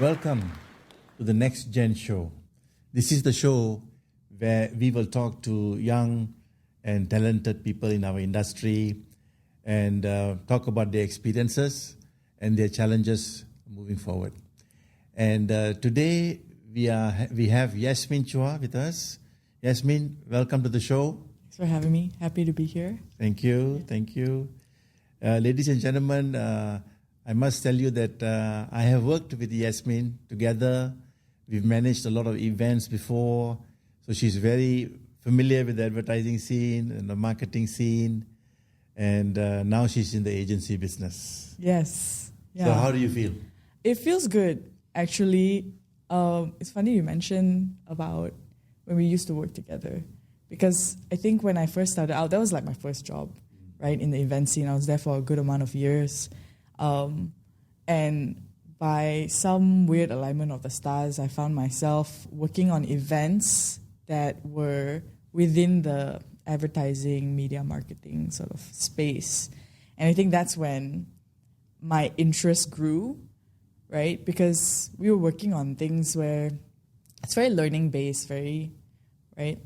Welcome to the NexGen show. This is the show where we will talk to young and talented people in our industry and talk about their experiences and their challenges moving forward. And today we have Yasmin Chua with us. Yasmin, welcome to the show. Thanks for having me. Happy to be here. Thank you. Thank you. Ladies and gentlemen, I must tell you that I have worked with Yasmin together. We've managed a lot of events before. So she's very familiar with the advertising scene and the marketing scene. And now she's in the agency business. Yes. Yeah. So how do you feel? It feels good, actually. It's funny you mentioned about when we used to work together. Because I think when I first started out, that was like my first job, right, in the event scene. I was there for a good amount of years. And by some weird alignment of the stars, I found myself working on events that were within the advertising, media marketing sort of space. And I think that's when my interest grew, right? Because we were working on things where it's very learning-based, very, right?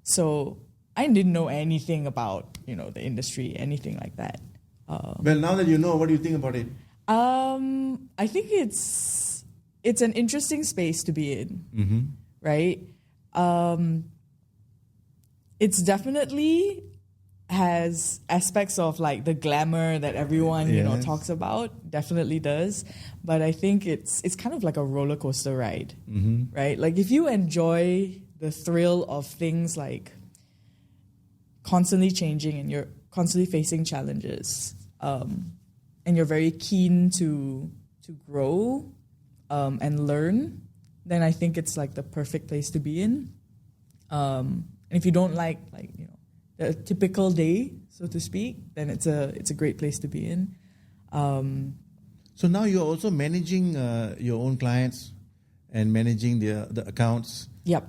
So I didn't know anything about, the industry, anything like that. Well, now that you know, what do you think about it? I think it's an interesting space to be in, right? It's definitely has aspects of like the glamour that everyone talks about. Definitely does, but I think it's kind of like a roller coaster ride, right? Like if you enjoy the thrill of things like constantly changing and you're constantly facing challenges, and you're very keen to grow and learn, then I think it's like the perfect place to be in. And if you don't like the typical day, so to speak, then it's a great place to be in. So now you're also managing your own clients and managing the accounts. Yep.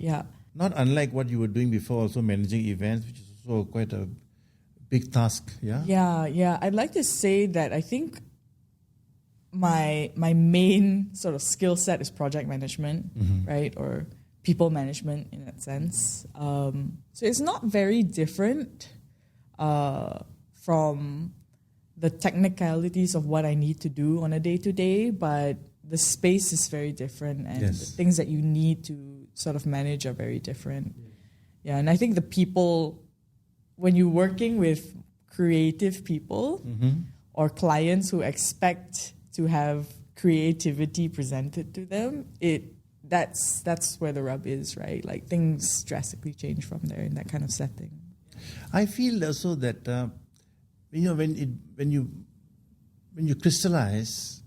Yeah. Not unlike what you were doing before, also managing events, which is also quite a big task, yeah? Yeah. I'd like to say that I think my main sort of skill set is project management, right? Or people management in that sense. So it's not very different from the technicalities of what I need to do on a day-to-day, but the space is very different and the things that you need to sort of manage are very different. Yeah, and I think the people, when you're working with creative people or clients who expect to have creativity presented to them, that's where the rub is, right? Like things drastically change from there in that kind of setting. I feel also that when you crystallize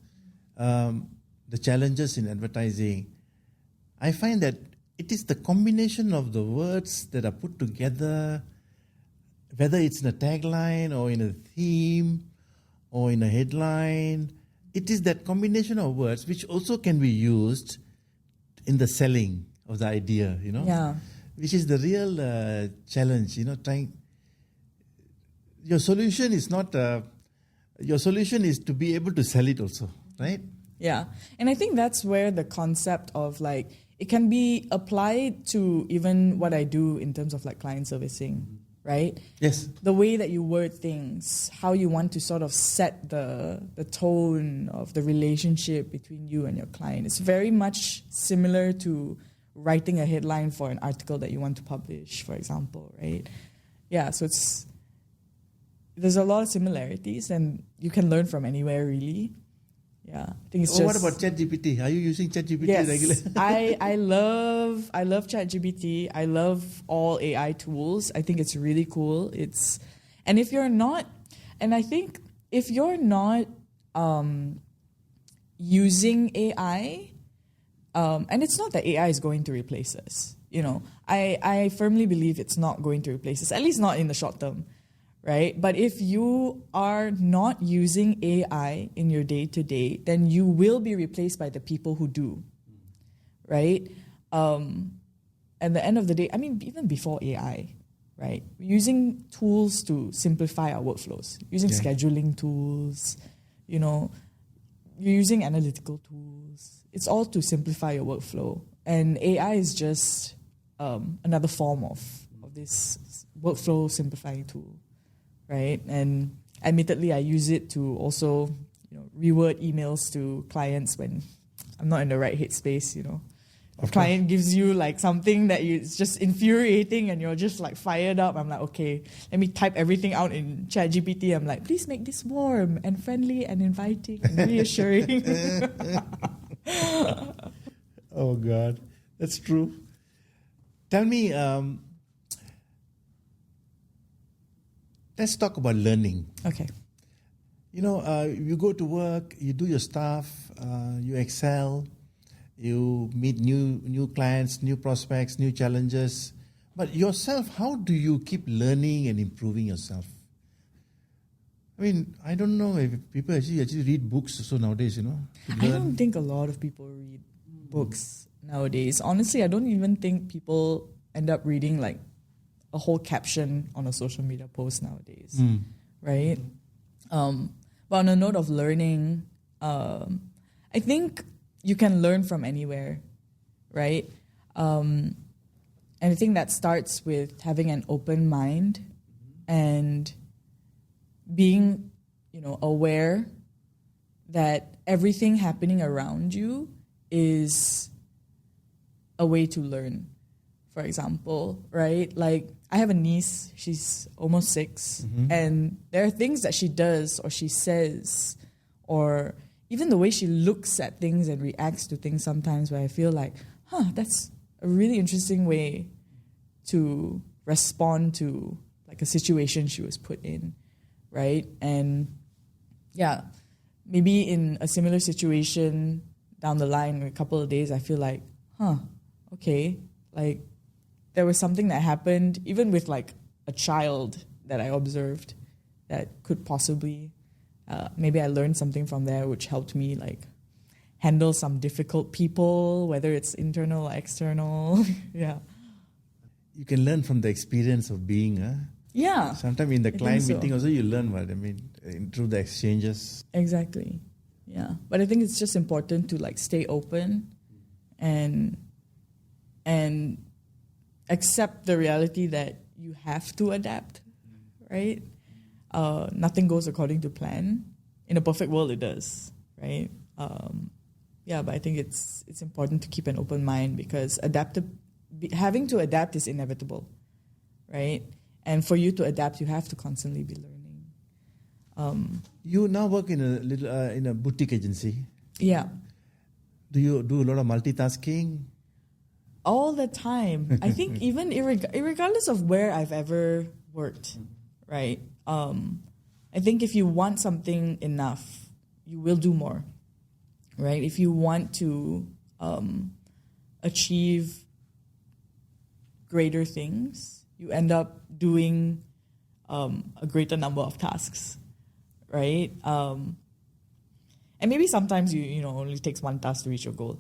the challenges in advertising, I find that it is the combination of the words that are put together, whether it's in a tagline or in a theme or in a headline. It is that combination of words which also can be used in the selling of the idea, Yeah. which is the real challenge, your solution is not, your solution is to be able to sell it also, right? Yeah. And I think that's where the concept of like, it can be applied to even what I do in terms of like client servicing, right? Yes. The way that you word things, how you want to sort of set the tone of the relationship between you and your client. It's very much similar to writing a headline for an article that you want to publish, for example, right? Yeah, so there's a lot of similarities and you can learn from anywhere, really. Yeah, I think it's just... What about ChatGPT? Are you using ChatGPT regularly? I love ChatGPT. I love all AI tools. I think it's really cool. And if you're not using AI, and it's not that AI is going to replace us. I firmly believe it's not going to replace us, at least not in the short term. Right? But if you are not using AI in your day-to-day, then you will be replaced by the people who do, right? At the end of the day, I mean, even before AI, right? Using tools to simplify our workflows, using scheduling tools, you're using analytical tools. It's all to simplify your workflow. And AI is just another form of this workflow simplifying tool, right? And admittedly, I use it to also, reword emails to clients when I'm not in the right headspace, A client gives you like something that it's just infuriating and you're just like fired up. I'm like, okay, let me type everything out in ChatGPT. I'm like, please make this warm and friendly and inviting and reassuring. Oh God, that's true. Tell me, let's talk about learning. Okay. You go to work, you do your stuff, you excel, you meet new clients, new prospects, new challenges. But yourself, how do you keep learning and improving yourself? I mean, I don't know if people actually read books also nowadays, I don't think a lot of people read books nowadays. Honestly, I don't even think people end up reading like a whole caption on a social media post nowadays, right? But on a note of learning, I think you can learn from anywhere, right? And I think that starts with having an open mind and being, aware that everything happening around you is a way to learn. For example, right? Like I have a niece, she's almost 6, and there are things that she does or she says, or even the way she looks at things and reacts to things sometimes where I feel like, that's a really interesting way to respond to like a situation she was put in, right? And yeah, maybe in a similar situation down the line in a couple of days, I feel like, okay, like there was something that happened even with like a child that I observed that could possibly, maybe I learned something from there which helped me like handle some difficult people, whether it's internal or external. Yeah. You can learn from the experience of being, Yeah. Sometimes in the client meeting also you learn through the exchanges. Exactly. Yeah. But I think it's just important to like stay open and accept the reality that you have to adapt, right? Nothing goes according to plan. In a perfect world, it does, right? But I think it's important to keep an open mind because having to adapt is inevitable, right? And for you to adapt, you have to constantly be learning. You now work in a boutique agency. Yeah. Do you do a lot of multitasking? All the time. I think even irregardless of where I've ever worked, right? I think if you want something enough, you will do more, right? If you want to achieve greater things, you end up doing a greater number of tasks, right? And maybe sometimes you only takes one task to reach your goal.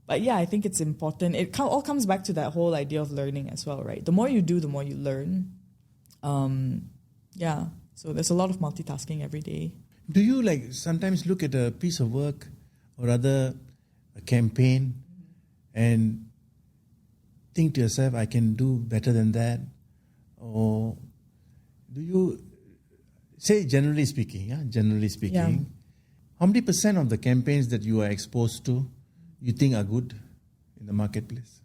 But yeah, I think it's important. It all comes back to that whole idea of learning as well, right? The more you do, the more you learn. So there's a lot of multitasking every day. Do you like sometimes look at a piece of work or rather a campaign and think to yourself, I can do better than that? Or do you say, generally speaking, how many % of the campaigns that you are exposed to you think are good in the marketplace?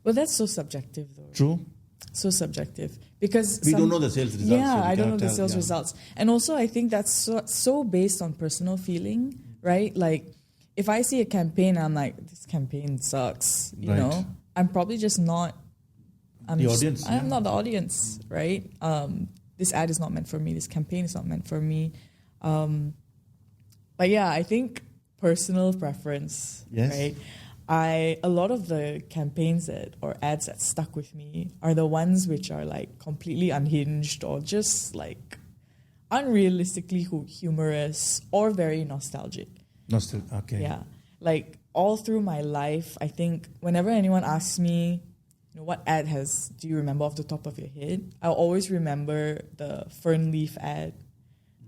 Well, that's so subjective, though. True. So subjective because we don't know the sales results. Yeah, I don't know the sales results, and also I think that's so based on personal feeling, right? Like if I see a campaign, I'm like, this campaign sucks. You know, I'm probably just not. I'm not the audience, right? This ad is not meant for me. This campaign is not meant for me. But yeah, I think personal preference, right? A lot of the campaigns or ads that stuck with me are the ones which are like completely unhinged or just like unrealistically humorous or very nostalgic. Okay. Yeah. Like all through my life, I think whenever anyone asks me, what ad do you remember off the top of your head? I'll always remember the Fern Leaf ad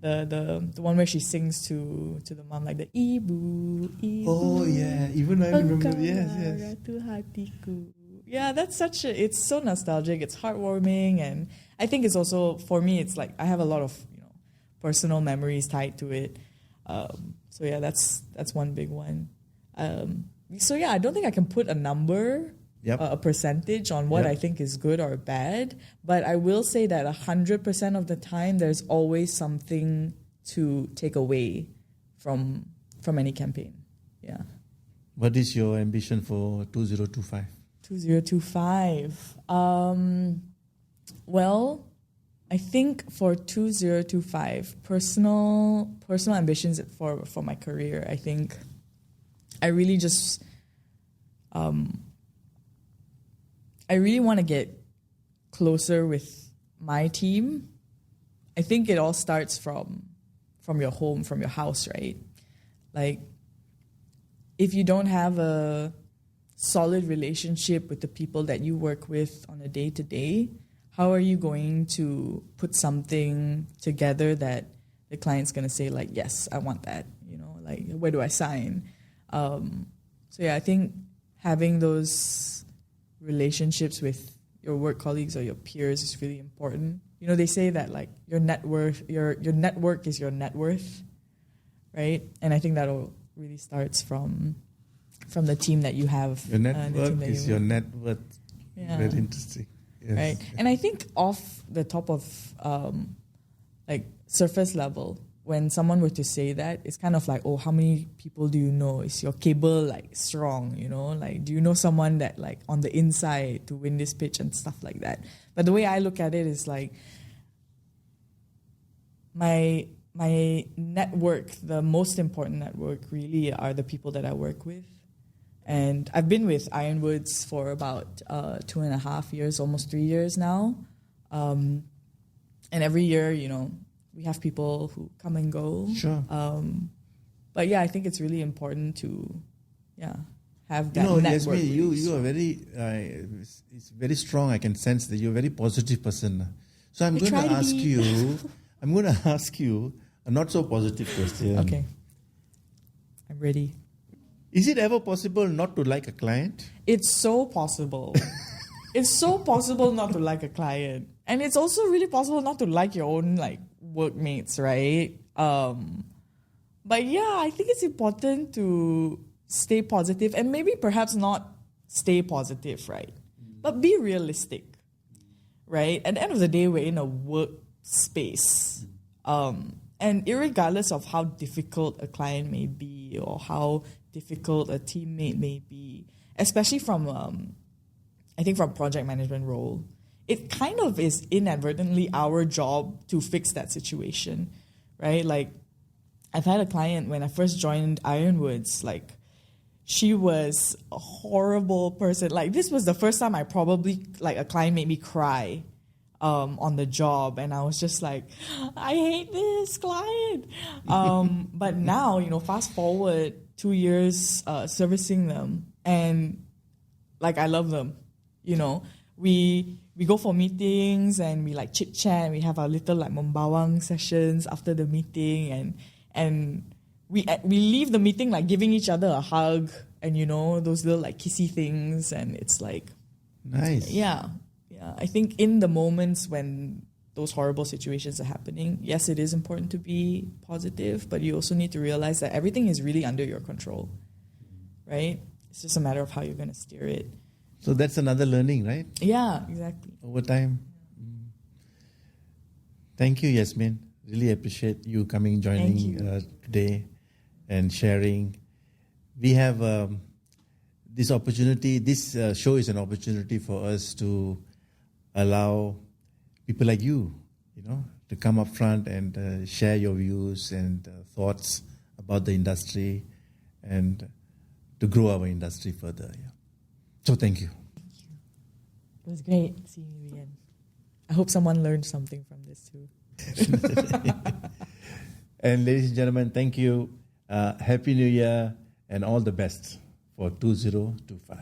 The one where she sings to the mom, like the Ibu, Ibu. Oh yeah, even I remember. Yes. Ratu hatiku. Yeah, that's it's so nostalgic. It's heartwarming, and I think it's also, for me, it's like I have a lot of personal memories tied to it. So yeah, that's one big one. So yeah, I don't think I can put a number, a percentage on what I think is good or bad, but I will say that 100% of the time, there's always something to take away from any campaign. Yeah. What is your ambition for 2025? 2025. Well, I think for 2025, personal ambitions for my career, I think I really just I really want to get closer with my team. I think it all starts from your home, from your house, right? Like, if you don't have a solid relationship with the people that you work with on a day-to-day, how are you going to put something together that the client's going to say, like, yes, I want that, like, where do I sign? So yeah, I think having those relationships with your work colleagues or your peers is really important. They say that, like, your net worth, your network is your net worth, right? And I think that'll really starts from the team that you have. Your network is your net worth. Yeah. Very interesting. Yes. Right. And I think off the top of like surface level, when someone were to say that, it's kind of like, oh, how many people do you know? Is your cable like strong? Like, do you know someone that, like, on the inside to win this pitch and stuff like that? But the way I look at it is like, my network, the most important network really are the people that I work with. And I've been with Ironwoods for about 2.5 years, almost 3 years now. And every year, we have people who come and go. Sure. But yeah, I think it's really important to, have that network. Yasmin, you are very, it's very strong. I can sense that you're a very positive person. So I'm going to ask you a not so positive question. Okay. I'm ready. Is it ever possible not to like a client? It's so possible. It's so possible not to like a client. And it's also really possible not to like your own, like, workmates, right? But yeah, I think it's important to stay positive and maybe perhaps not stay positive, right? But be realistic, right? At the end of the day, we're in a workspace. And irregardless of how difficult a client may be or how difficult a teammate may be, especially from, I think from project management role, it kind of is inadvertently our job to fix that situation, right? Like, I've had a client when I first joined Ironwoods, like, she was a horrible person. Like, this was the first time I probably, like, a client made me cry on the job, and I was just like, I hate this client. But now, fast forward 2 years servicing them, and, like, I love them. We go for meetings and we, like, chit chat. We have our little, like, membawang sessions after the meeting, and we leave the meeting, like, giving each other a hug and those little, like, kissy things, and it's like, nice. Yeah. I think in the moments when those horrible situations are happening, yes, it is important to be positive, but you also need to realize that everything is really under your control, right? It's just a matter of how you're going to steer it. So that's another learning, right? Yeah, exactly. Over time. Thank you, Yasmin. Really appreciate you joining today and sharing. We have this opportunity. This show is an opportunity for us to allow people like you, to come up front and share your views and thoughts about the industry and to grow our industry further. Yeah. So thank you. It was great seeing you again. I hope someone learned something from this too. And ladies and gentlemen, thank you. Happy New Year and all the best for 2025.